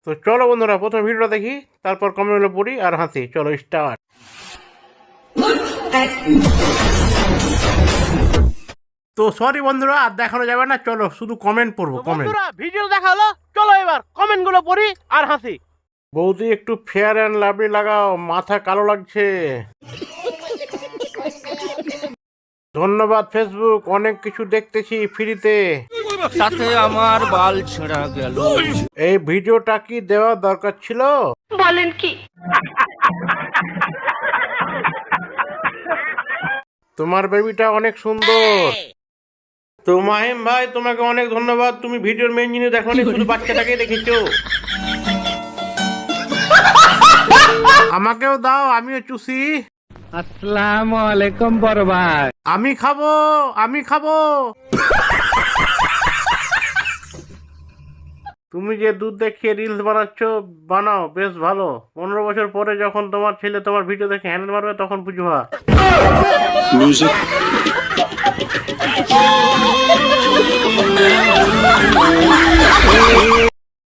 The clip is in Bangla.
তো চলো বন্ধুরা, প্রথম ভিডিওটা দেখি, তারপর কমেন্টগুলো পড়ি আর হাসি। চলো স্টার্ট। তো সরি বন্ধুরা, আর দেখানো যাবে না, চলো শুধু কমেন্ট পড়বো। বন্ধুরা ভিডিও দেখা হলো, চলো এবার কমেন্টগুলো পড়ি আর হাসি। বৌদি একটু ফেয়ার অ্যান্ড লাভলি লাগাও, মাথা কালো লাগছে। ধন্যবাদ ফেসবুক, অনেক কিছু দেখতেছি ফ্রিতে, তাতে আমার বাল ছেঁড়া গেল। এই ভিডিওটা কি দেওয়া দরকার ছিল? বলেন কি? তোমার বেবিটা অনেক সুন্দর। তো মাহিম ভাই, তোমাকে অনেক ধন্যবাদ, তুমি ভিডিওর মেইন জিনিস দেখোনি, শুধু বাচ্চাটাকে দেখেছো। আমাকেও দাও, আমিও চুষি। আসসালামু আলাইকুম বড় ভাই। আমি খাবো, আমি খাবো। তুমি যে দুধ দেখিয়ে রিলস বানাচ্ছ, বানাও, বেশ ভালো। 15 বছর পরে যখন তোমার ছেলে তোমার ভিডিও দেখে হ্যান্ডেল মারবে, তখন বুঝবা।